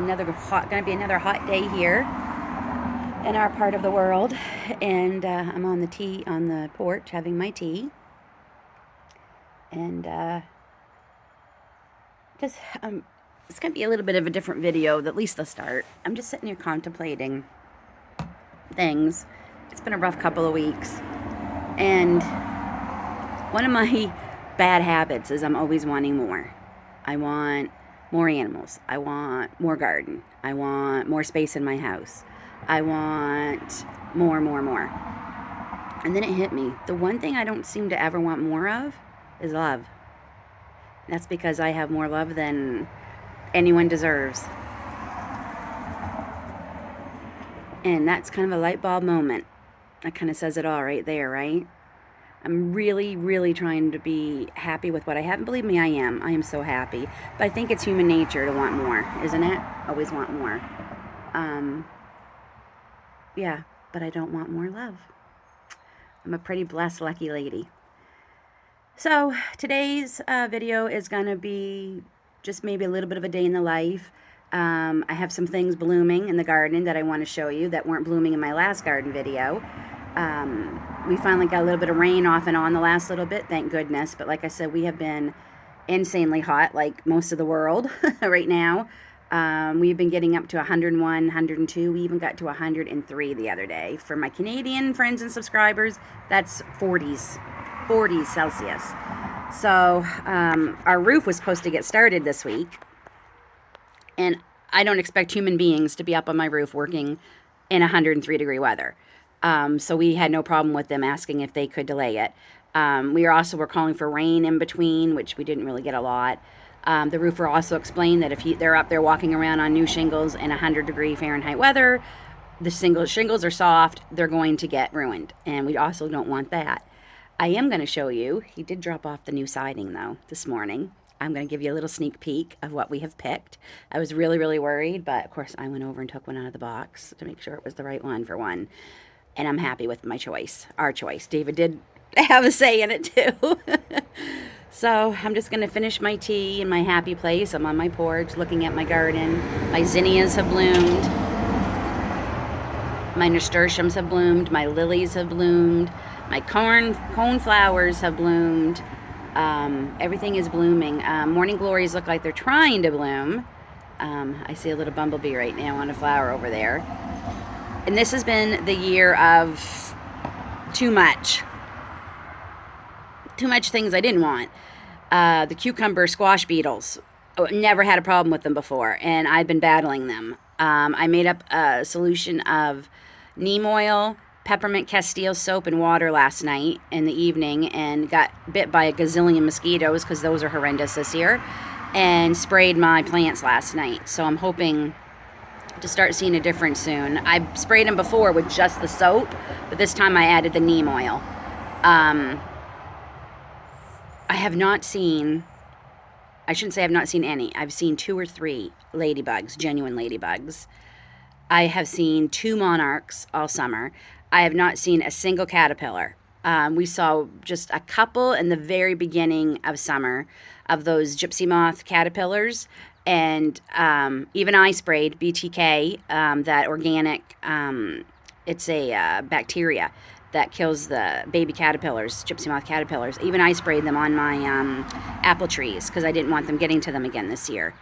gonna be another hot day here in our part of the world, and I'm on the porch having my tea, and just it's gonna be a little bit of a different video, at least the start. I'm just sitting here contemplating things. It's been a rough couple of weeks, and one of my bad habits is I'm always wanting more. I want more animals. I want more garden. I want more space in my house. I want more. And then it hit me. The one thing I don't seem to ever want more of is love. That's because I have more love than anyone deserves. And that's kind of a light bulb moment. That kind of says it all right there, right? I'm really trying to be happy with what I have. And believe me, I am. I am so happy. But I think it's human nature to want more, isn't it? Always want more. Yeah, but I don't want more love. I'm a pretty blessed, lucky lady. So today's video is going to be just maybe a little bit of a day in the life. I have some things blooming in the garden that I want to show you that weren't blooming in my last garden video. We finally got a little bit of rain off and on the last little bit, thank goodness. But like I said, we have been insanely hot, like most of the world right now. We've been getting up to 101, 102. We even got to 103 the other day. For my Canadian friends and subscribers, that's 40s Celsius. So our roof was supposed to get started this week. And I don't expect human beings to be up on my roof working in 103-degree weather. So we had no problem with them asking if they could delay it. We were calling for rain in between, which we didn't really get a lot. The roofer also explained that if they're up there walking around on new shingles in 100-degree Fahrenheit weather, the shingles are soft, they're going to get ruined. And we also don't want that. I am going to show you, he did drop off the new siding though this morning. I'm going to give you a little sneak peek of what we have picked. I was really worried, but of course I went over and took one out of the box to make sure it was the right one for one. And I'm happy with my choice, our choice. David did have a say in it too. So I'm just going to finish my tea in my happy place. I'm on my porch looking at my garden. My zinnias have bloomed. My nasturtiums have bloomed. My lilies have bloomed. My cone flowers have bloomed. Everything is blooming. Morning glories look like they're trying to bloom. I see a little bumblebee right now on a flower over there. And this has been the year of too much things I didn't want. The cucumber squash beetles. Never had a problem with them before, and I've been battling them. I made up a solution of neem oil, peppermint castile soap, and water last night in the evening, and got bit by a gazillion mosquitoes because those are horrendous this year, and sprayed my plants last night. So I'm hoping to start seeing a difference soon. I sprayed them before with just the soap, but this time I added the neem oil. I have not seen, I shouldn't say I've not seen any. I've seen 2 or 3 ladybugs, genuine ladybugs. I have seen 2 monarchs all summer. I have not seen a single caterpillar. We saw just a couple in the very beginning of summer of those gypsy moth caterpillars. And even I sprayed BTK, that organic, it's a bacteria that kills the baby caterpillars, gypsy moth caterpillars. Even I sprayed them on my apple trees because I didn't want them getting to them again this year.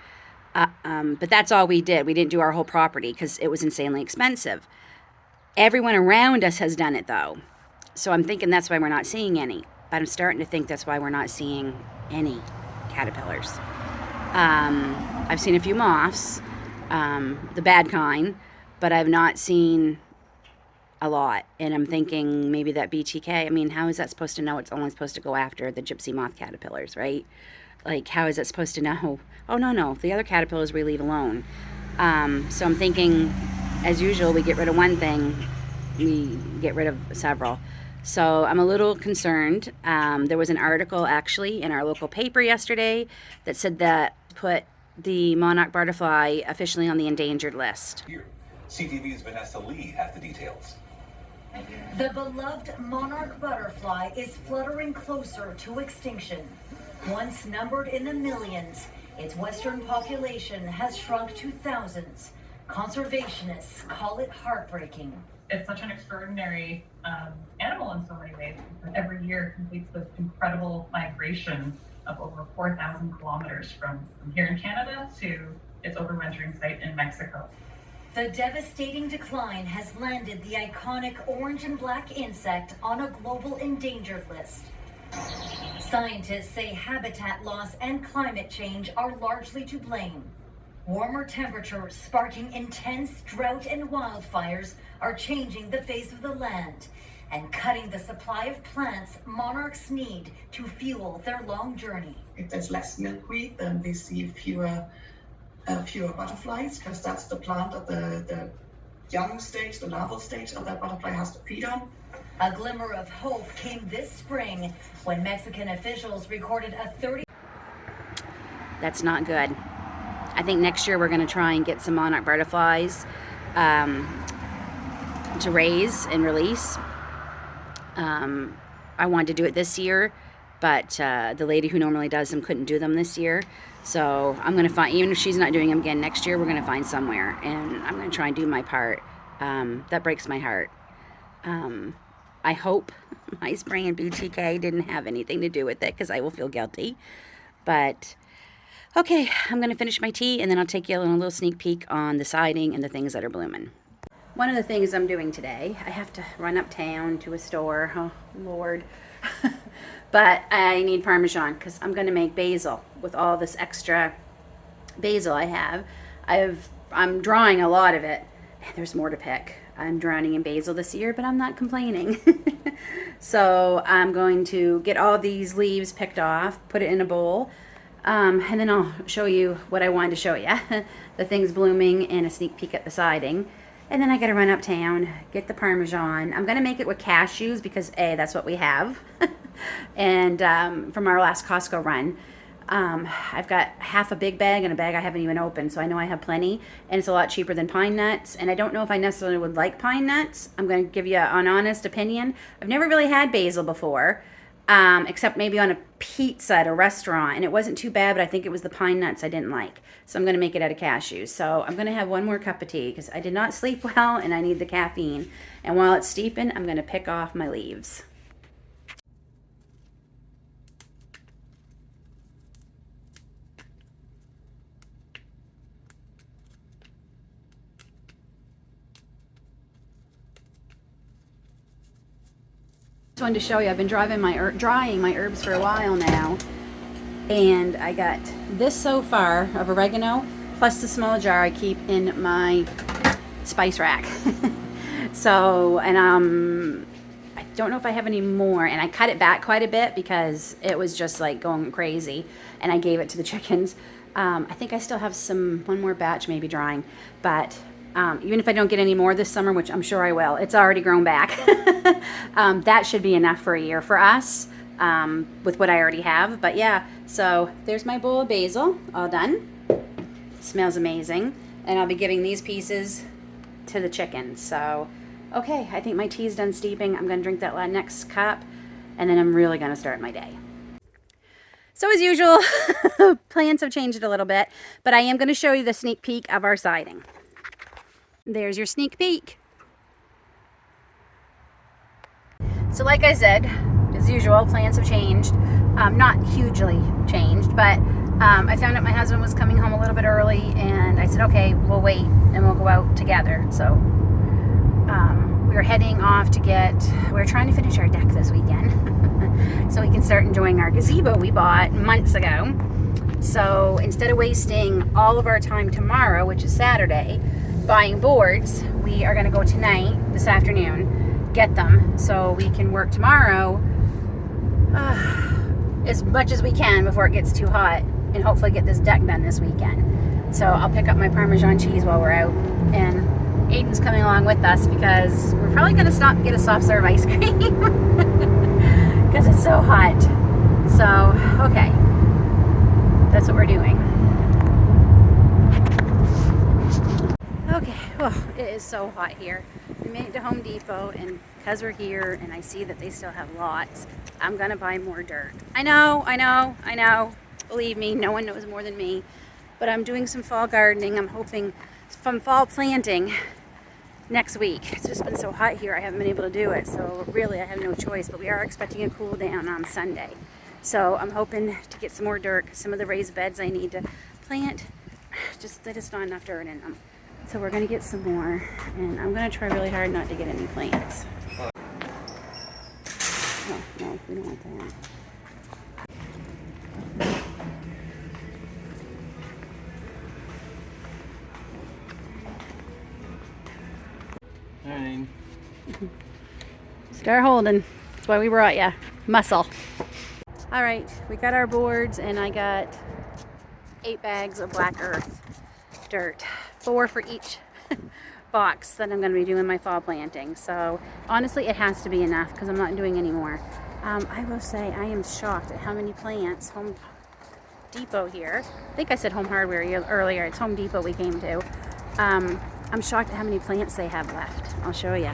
But that's all we did. We didn't do our whole property because it was insanely expensive. Everyone around us has done it though. So I'm thinking that's why we're not seeing any. But I'm starting to think that's why we're not seeing any caterpillars. I've seen a few moths, the bad kind, but I've not seen a lot. And I'm thinking maybe that BTK, I mean, how is that supposed to know it's only supposed to go after the gypsy moth caterpillars, right? Like, how is it supposed to know? Oh, no, the other caterpillars we leave alone. So I'm thinking, as usual, we get rid of one thing, we get rid of several. So I'm a little concerned. There was an article actually in our local paper yesterday that said that put the monarch butterfly officially on the endangered list. Here, CTV's Vanessa Lee has the details. The beloved monarch butterfly is fluttering closer to extinction. Once numbered in the millions, Its western population has shrunk to thousands. Conservationists call it heartbreaking. It's such an extraordinary animal in so many ways. Every year completes this incredible migration of over 4,000 kilometers from here in Canada to its overwintering site in Mexico. The devastating decline has landed the iconic orange and black insect on a global endangered list. Scientists say habitat loss and climate change are largely to blame. Warmer temperatures sparking intense drought and wildfires are changing the face of the land and cutting the supply of plants monarchs need to fuel their long journey. If there's less milkweed, then we see fewer butterflies, because that's the plant at the young stage, the larval stage, and that butterfly has to feed on. A glimmer of hope came this spring when Mexican officials recorded a 30. That's not good. I think next year we're going to try and get some monarch butterflies to raise and release. I wanted to do it this year, but the lady who normally does them couldn't do them this year. So I'm going to find, even if she's not doing them again next year, we're going to find somewhere, and I'm going to try and do my part. That breaks my heart. I hope my spraying BTK didn't have anything to do with it, because I will feel guilty. But okay, I'm going to finish my tea, and then I'll take you on a little sneak peek on the siding and the things that are blooming. One of the things I'm doing today, I have to run uptown to a store. Oh, Lord. But I need Parmesan because I'm going to make basil with all this extra basil I have. I'm drawing a lot of it. There's more to pick. I'm drowning in basil this year, but I'm not complaining. So I'm going to get all these leaves picked off, put it in a bowl, and then I'll show you what I wanted to show you. The things blooming and a sneak peek at the siding. And then I gotta run uptown, get the Parmesan. I'm gonna make it with cashews because A, that's what we have. And from our last Costco run, I've got half a big bag and a bag I haven't even opened, so I know I have plenty. And it's a lot cheaper than pine nuts. And I don't know if I necessarily would like pine nuts. I'm gonna give you an honest opinion. I've never really had basil before, except maybe on a pizza at a restaurant, and it wasn't too bad, but I think it was the pine nuts I didn't like. So I'm going to make it out of cashews. So I'm going to have one more cup of tea because I did not sleep well and I need the caffeine. And while it's steeping, I'm going to pick off my leaves. Just wanted to show you, I've been drying my herbs for a while now, and I got this so far of oregano plus the small jar I keep in my spice rack. So, and I don't know if I have any more, and I cut it back quite a bit because it was just like going crazy, and I gave it to the chickens. I think I still have one more batch maybe drying, but even if I don't get any more this summer, which I'm sure I will, it's already grown back. That should be enough for a year for us, with what I already have. But yeah, so there's my bowl of basil, all done. Smells amazing. And I'll be giving these pieces to the chickens. So, okay, I think my tea's done steeping. I'm going to drink that next cup, and then I'm really going to start my day. So as usual, plans have changed a little bit, but I am going to show you the sneak peek of our siding. There's your sneak peek. So like I said, as usual, plans have changed. Not hugely changed, but I found out my husband was coming home a little bit early, and I said, okay, we'll wait and we'll go out together. So we were heading off to we're trying to finish our deck this weekend so we can start enjoying our gazebo we bought months ago. So instead of wasting all of our time tomorrow, which is Saturday, buying boards, we are going to go tonight, this afternoon, get them so we can work tomorrow as much as we can before it gets too hot, and hopefully get this deck done this weekend. So I'll pick up my Parmesan cheese while we're out, and Aiden's coming along with us because we're probably going to stop and get a soft serve ice cream because it's so hot. So, okay, that's what we're doing. Okay, oh, it is so hot here. We made it to Home Depot, and because we're here and I see that they still have lots, I'm gonna buy more dirt. I know. Believe me, no one knows more than me. But I'm doing some fall gardening. I'm hoping from fall planting next week. It's just been so hot here, I haven't been able to do it. So really, I have no choice. But we are expecting a cool down on Sunday. So I'm hoping to get some more dirt. Some of the raised beds I need to plant, there's just not enough dirt in them. So we're going to get some more. And I'm going to try really hard not to get any plants. Oh, no, we don't want that. Alright. Start holding. That's why we brought ya. Muscle. Alright, we got our boards and I got 8 bags of black earth dirt. 4 for each box that I'm going to be doing my fall planting. So honestly, it has to be enough because I'm not doing any more. I will say I am shocked at how many plants Home Depot here. I think I said Home Hardware earlier. It's Home Depot we came to. I'm shocked at how many plants they have left. I'll show you.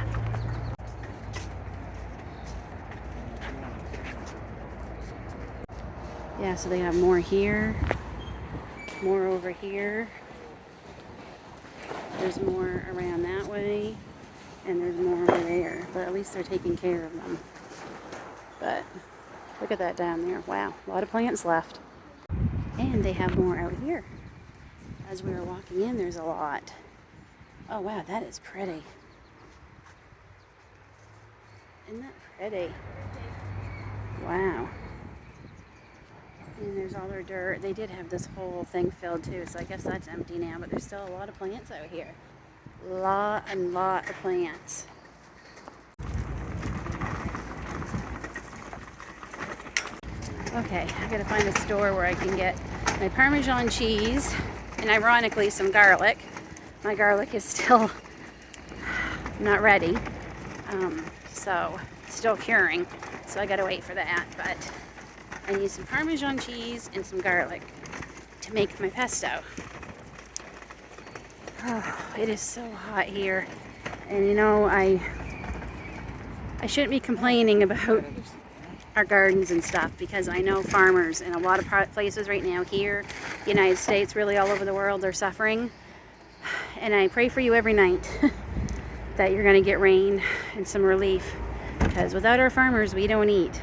Yeah, so they have more here, more over here. There's more around that way, and there's more over there. But at least they're taking care of them. But look at that down there. Wow, a lot of plants left. And they have more out here. As we were walking in, there's a lot. Oh wow, that is pretty. Isn't that pretty? Wow. And there's all their dirt. They did have this whole thing filled too, so I guess that's empty now, but there's still a lot of plants out here. Lot of plants. Okay, I gotta find a store where I can get my Parmesan cheese and ironically some garlic. My garlic is still not ready, so still curing, so I gotta wait for that, but I need some Parmesan cheese and some garlic to make my pesto. Oh, it is so hot here, and you know, I shouldn't be complaining about our gardens and stuff because I know farmers in a lot of places right now here, the United States, really all over the world, they're suffering. And I pray for you every night that you're going to get rain and some relief, because without our farmers, we don't eat.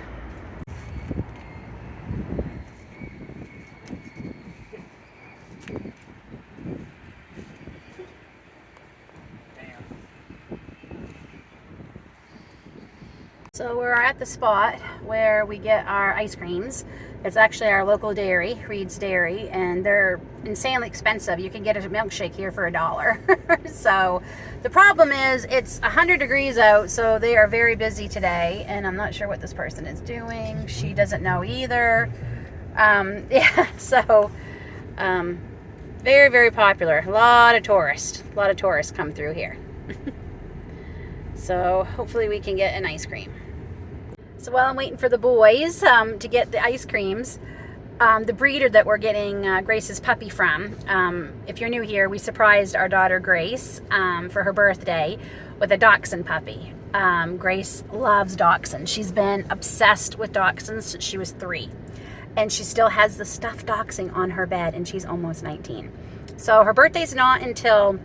So we're at the spot where we get our ice creams. It's actually our local dairy, Reed's Dairy, and they're insanely expensive. You can get a milkshake here for $1. So the problem is it's 100 degrees out, so they are very busy today, and I'm not sure what this person is doing. She doesn't know either. Yeah, so very, very popular. A lot of tourists come through here. So hopefully we can get an ice cream. So while I'm waiting for the boys to get the ice creams, the breeder that we're getting Grace's puppy from, if you're new here, we surprised our daughter Grace for her birthday with a dachshund puppy. Grace loves dachshunds. She's been obsessed with dachshunds since she was 3. And she still has the stuffed dachshund on her bed, and she's almost 19. So her birthday's not until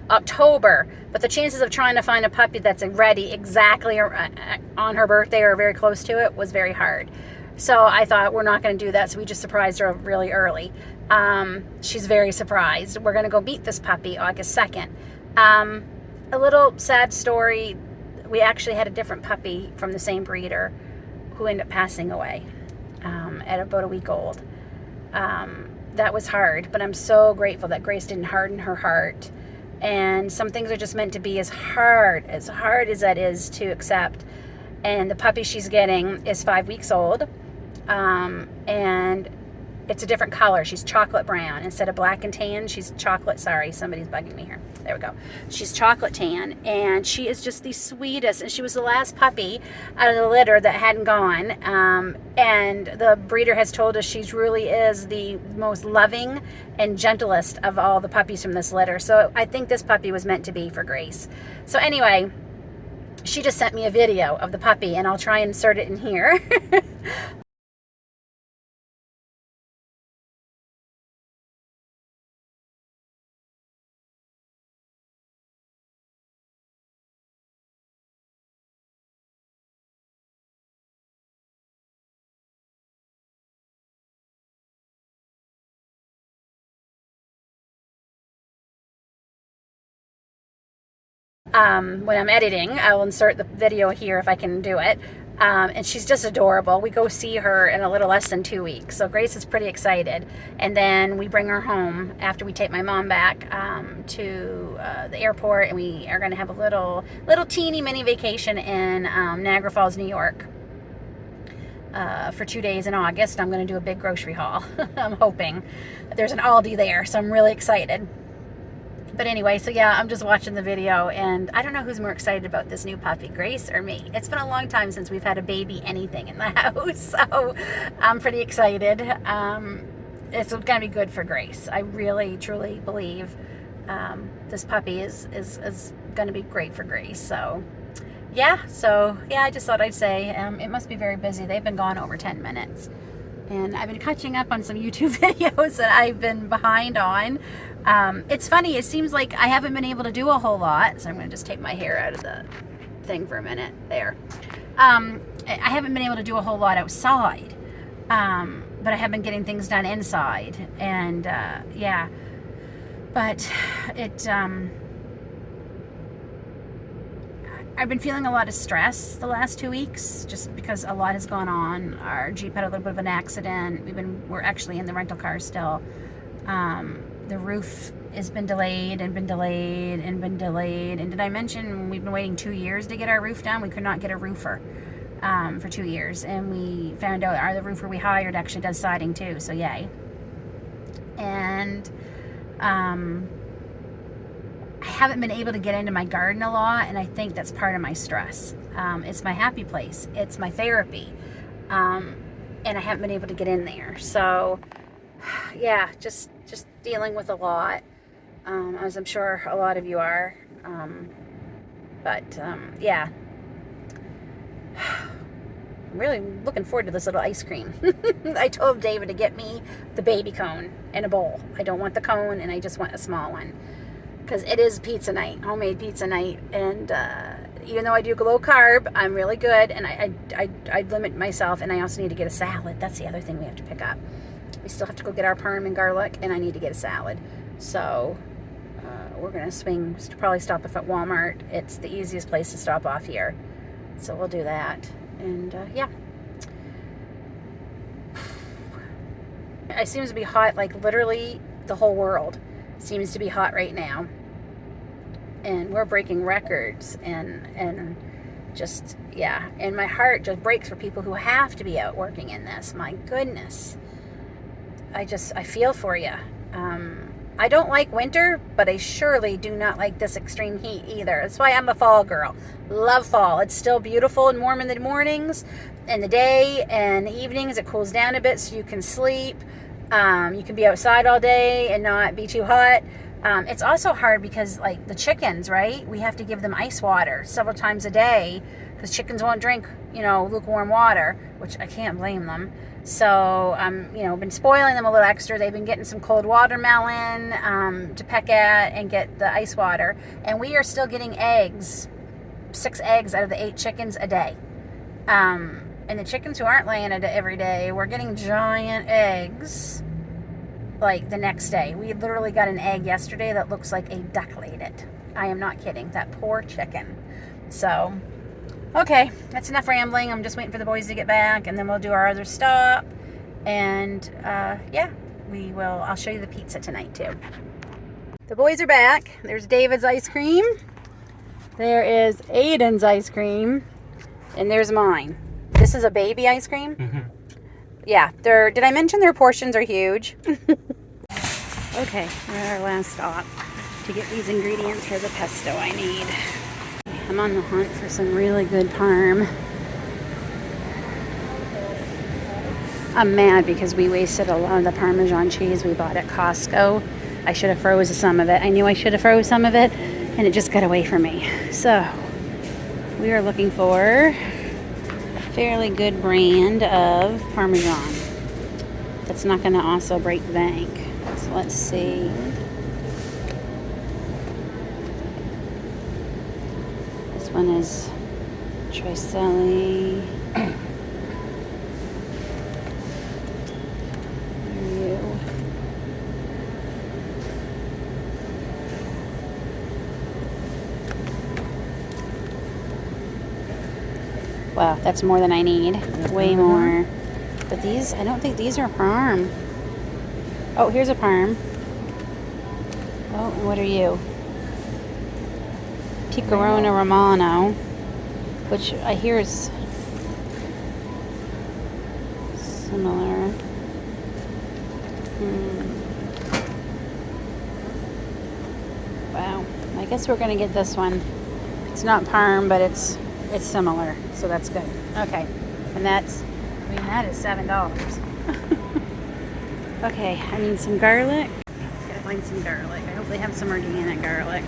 October, but the chances of trying to find a puppy that's ready exactly on her birthday or very close to it was very hard. So I thought, we're not going to do that, so we just surprised her really early. She's very surprised. We're going to go meet this puppy August 2nd. A little sad story, we actually had a different puppy from the same breeder who ended up passing away at about a week old. That was hard, but I'm so grateful that Grace didn't harden her heart. And some things are just meant to be as hard as that is to accept. And the puppy she's getting is 5 weeks old. And it's a different color. She's chocolate brown. Instead of black and tan, she's chocolate. Sorry, somebody's bugging me here. There we go. She's chocolate tan, and she is just the sweetest. And she was the last puppy out of the litter that hadn't gone. And the breeder has told us she really is the most loving and gentlest of all the puppies from this litter. So I think this puppy was meant to be for Grace. So anyway, she just sent me a video of the puppy, and I'll try and insert it in here. when I'm editing. I'll insert the video here if I can do it. And she's just adorable. We go see her in a little less than 2 weeks. So Grace is pretty excited. And then we bring her home after we take my mom back to the airport. And we are going to have a little teeny mini vacation in Niagara Falls, New York. For 2 days in August. I'm going to do a big grocery haul. I'm hoping. There's an Aldi there, so I'm really excited. But anyway, so yeah, I'm just watching the video, and I don't know who's more excited about this new puppy, Grace or me. It's been a long time since we've had a baby anything in the house, so I'm pretty excited. It's going to be good for Grace. I really, truly believe this puppy is going to be great for Grace. So yeah, I just thought I'd say it must be very busy. They've been gone over 10 minutes. And I've been catching up on some YouTube videos that I've been behind on. It's funny, it seems like I haven't been able to do a whole lot. So I'm going to just take my hair out of the thing for a minute. There. I haven't been able to do a whole lot outside. But I have been getting things done inside. And yeah. But it... I've been feeling a lot of stress the last 2 weeks just because a lot has gone on. Our Jeep had a little bit of an accident. We're actually in the rental car still. The roof has been delayed and been delayed and been delayed. And did I mention we've been waiting 2 years to get our roof done? We could not get a roofer for 2 years. And we found out the roofer we hired actually does siding too, so yay. And I haven't been able to get into my garden a lot, and I think that's part of my stress. It's my happy place. It's my therapy. And I haven't been able to get in there. So, yeah, just dealing with a lot, as I'm sure a lot of you are. Yeah. I'm really looking forward to this little ice cream. I told David to get me the baby cone in a bowl. I don't want the cone, and I just want a small one. Because it is pizza night, homemade pizza night, and even though I do low carb, I'm really good, and I limit myself, and I also need to get a salad. That's the other thing we have to pick up. We still have to go get our parm and garlic, and I need to get a salad. So we're going to probably stop off at Walmart. It's the easiest place to stop off here. So we'll do that, and yeah. It seems to be hot, like literally the whole world seems to be hot right now. And we're breaking records, and just, yeah, and my heart just breaks for people who have to be out working in this. My goodness. I feel for you. I don't like winter, but I surely do not like this extreme heat either. That's why I'm a fall girl. Love fall. It's still beautiful and warm in the mornings and the day, and the evenings it cools down a bit so you can sleep. You can be outside all day and not be too hot. It's also hard because, like, the chickens, right? We have to give them ice water several times a day because chickens won't drink, lukewarm water, which I can't blame them. So, been spoiling them a little extra. They've been getting some cold watermelon to peck at and get the ice water. And we are still getting eggs, 6 eggs out of the 8 chickens a day. And the chickens who aren't laying it every day, we're getting giant eggs like the next day. We literally got an egg yesterday that looks like a duck laid it. I am not kidding. That poor chicken. So, okay, that's enough rambling. I'm just waiting for the boys to get back, and then we'll do our other stop. And yeah, I'll show you the pizza tonight too. The boys are back. There's David's ice cream. There is Aiden's ice cream. And there's mine. This is a baby ice cream. Mm-hmm. Yeah, did I mention their portions are huge? Okay, we're at our last stop to get these ingredients for the pesto I need. I'm on the hunt for some really good parm. I'm mad because we wasted a lot of the Parmesan cheese we bought at Costco. I should have frozen some of it. I knew I should have frozen some of it, and it just got away from me. So, we are looking for fairly good brand of Parmesan that's not going to also break the bank. So let's see. This one is Tricelli. Wow, that's more than I need. Way more. But these, I don't think these are parm. Oh, here's a parm. Oh, what are you? Picorona Romano, which I hear is similar. Wow, I guess we're gonna get this one. It's not parm, but it's similar, so that's good. Okay, and that's, I mean, that is $7. Okay, I need some garlic. Gotta find some garlic. I hope they have some organic garlic.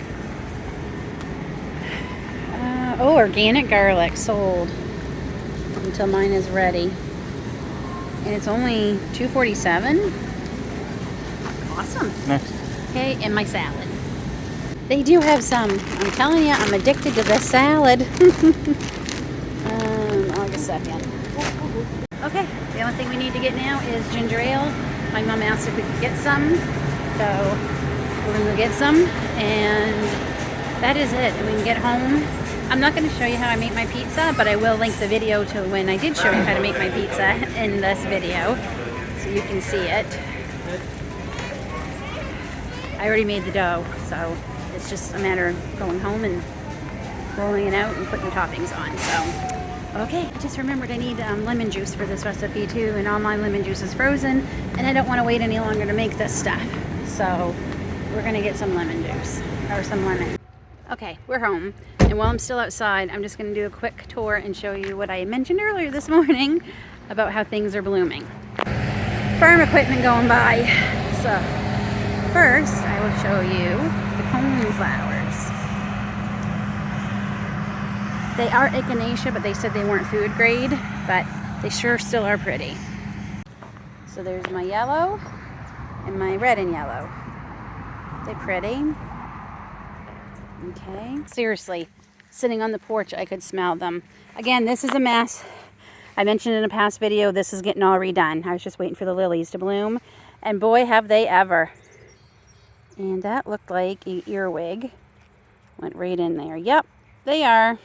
Oh, organic garlic sold until mine is ready, and it's only $2.47. Awesome. Next. Okay, and my salad. They do have some. I'm telling you, I'm addicted to this salad. I'll get a second. Okay, the only thing we need to get now is ginger ale. My mom asked if we could get some, so we're gonna go get some, and that is it. And we can get home. I'm not going to show you how I make my pizza, but I will link the video to when I did show you how to make my pizza in this video, so you can see it. I already made the dough, so it's just a matter of going home and rolling it out and putting the toppings on. So, okay, I just remembered I need lemon juice for this recipe too, and all my lemon juice is frozen, and I don't want to wait any longer to make this stuff. So we're going to get some lemon juice, or some lemon. Okay, we're home, and while I'm still outside, I'm just going to do a quick tour and show you what I mentioned earlier this morning about how things are blooming. Farm equipment going by. So, first, I will show you the coneflowers. They are echinacea, but they said they weren't food grade, but they sure still are pretty. So there's my yellow and my red and yellow. They're pretty. Okay, seriously, sitting on the porch, I could smell them. Again, this is a mess. I mentioned in a past video, this is getting all redone. I was just waiting for the lilies to bloom, and boy, have they ever. And that looked like an earwig. Went right in there. Yep, they are.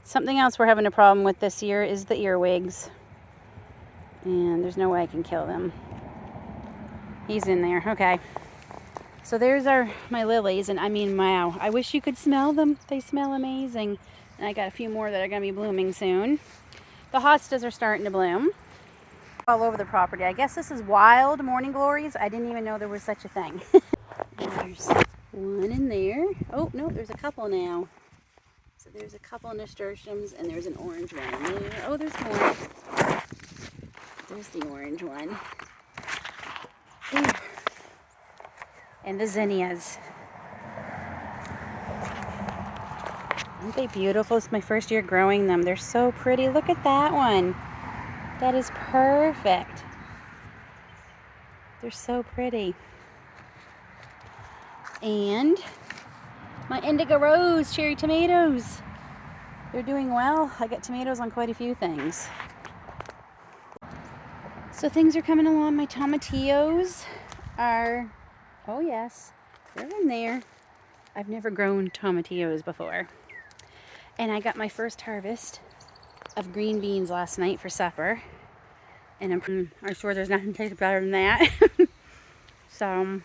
Something else we're having a problem with this year is the earwigs. And there's no way I can kill them. He's in there, okay. So there's my lilies, and I mean, wow, I wish you could smell them. They smell amazing. And I got a few more that are going to be blooming soon. The hostas are starting to bloom all over the property. I guess this is wild morning glories. I didn't even know there was such a thing. There's one in there. Oh, no, there's a couple now. So there's a couple nasturtiums, and there's an orange one in there. Oh, there's more. There's the orange one. Ooh. And the zinnias. Aren't they beautiful? It's my first year growing them. They're so pretty. Look at that one. That is perfect. They're so pretty. And my indigo rose cherry tomatoes. They're doing well. I got tomatoes on quite a few things. So things are coming along. My tomatillos are, oh yes, they're in there. I've never grown tomatillos before. And I got my first harvest of green beans last night for supper. And I'm sure there's nothing tastes better than that. So,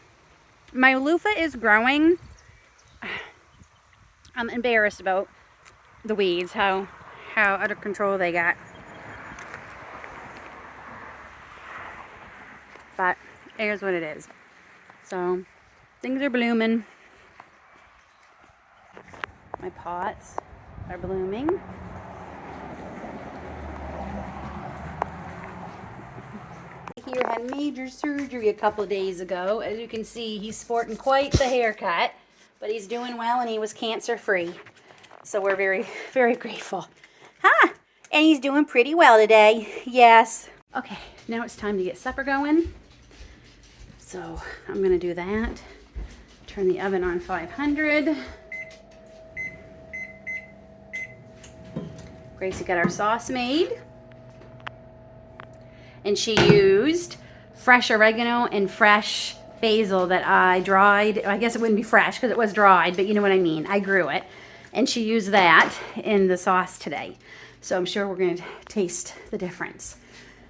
my loofah is growing. I'm embarrassed about the weeds, how out of control they got. But here's what it is. So, things are blooming. My pots are blooming. Here had major surgery a couple of days ago. As you can see, he's sporting quite the haircut, but he's doing well and he was cancer free. So we're very, very grateful. Huh? And he's doing pretty well today. Yes. Okay, now it's time to get supper going. So I'm gonna do that. Turn the oven on 500. Gracie got our sauce made. And she used fresh oregano and fresh basil that I dried. I guess it wouldn't be fresh because it was dried, but you know what I mean. I grew it. And she used that in the sauce today. So I'm sure we're going to taste the difference.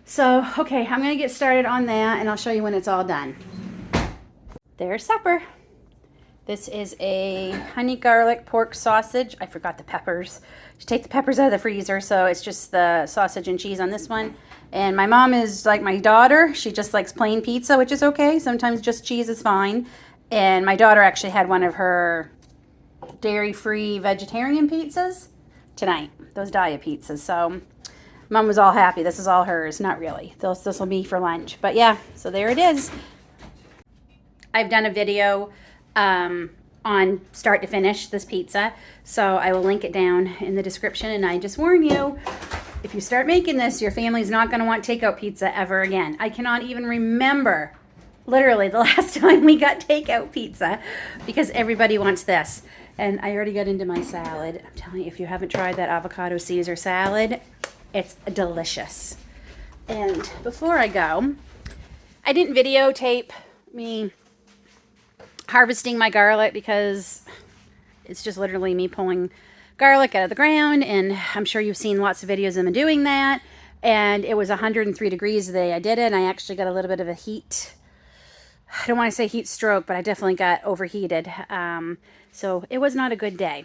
So, okay, I'm going to get started on that, and I'll show you when it's all done. There's supper. This is a honey garlic pork sausage. I forgot the peppers. You take the peppers out of the freezer, so it's just the sausage and cheese on this one. And my mom is like my daughter. She just likes plain pizza, which is okay. Sometimes just cheese is fine. And my daughter actually had one of her dairy-free vegetarian pizzas tonight. Those diet pizzas. So Mom was all happy. This is all hers. Not really. This will be for lunch. But yeah, so there it is. I've done a video on start to finish this pizza, so I will link it down in the description. And I just warn you, if you start making this, your family's not going to want takeout pizza ever again. I cannot even remember literally the last time we got takeout pizza because everybody wants this. And I already got into my salad. I'm telling you, if you haven't tried that avocado Caesar salad, it's delicious. And before I go, I didn't videotape me harvesting my garlic because it's just literally me pulling garlic out of the ground, and I'm sure you've seen lots of videos of me doing that. And it was 103 degrees the day I did it, and I actually got a little bit of a heat, I don't want to say heat stroke, but I definitely got overheated. So it was not a good day.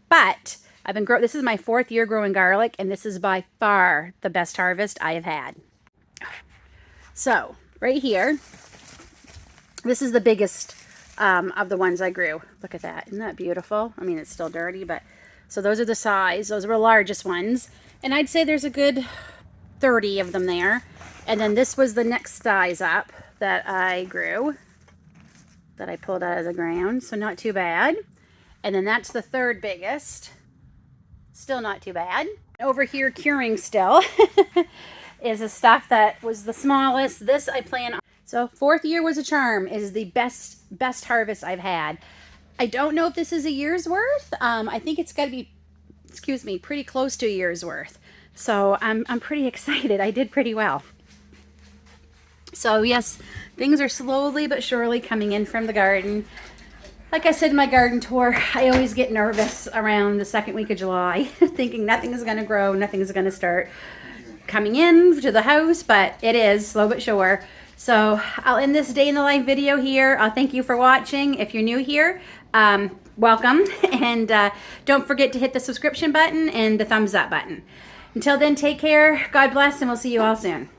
But I've been this is my 4th year growing garlic, and this is by far the best harvest I have had. So right here, this is the biggest of the ones I grew. Look at that. Isn't that beautiful? I mean, it's still dirty, but so those are the size. Those are the largest ones. And I'd say there's a good 30 of them there. And then this was the next size up that I grew, that I pulled out of the ground. So not too bad. And then that's the 3rd biggest. Still not too bad. Over here curing still is the stuff that was the smallest. This I plan on. So 4th year was a charm. It is the best harvest I've had. I don't know if this is a year's worth. I think it's got to be, excuse me, pretty close to a year's worth. So I'm pretty excited. I did pretty well. So yes, things are slowly but surely coming in from the garden. Like I said in my garden tour, I always get nervous around the 2nd week of July, thinking nothing is going to grow, nothing is going to start coming in to the house, but it is slow but sure. So I'll end this day in the life video here. I'll thank you for watching. If you're new here, welcome. And don't forget to hit the subscription button and the thumbs up button. Until then, take care. God bless, and we'll see you all soon.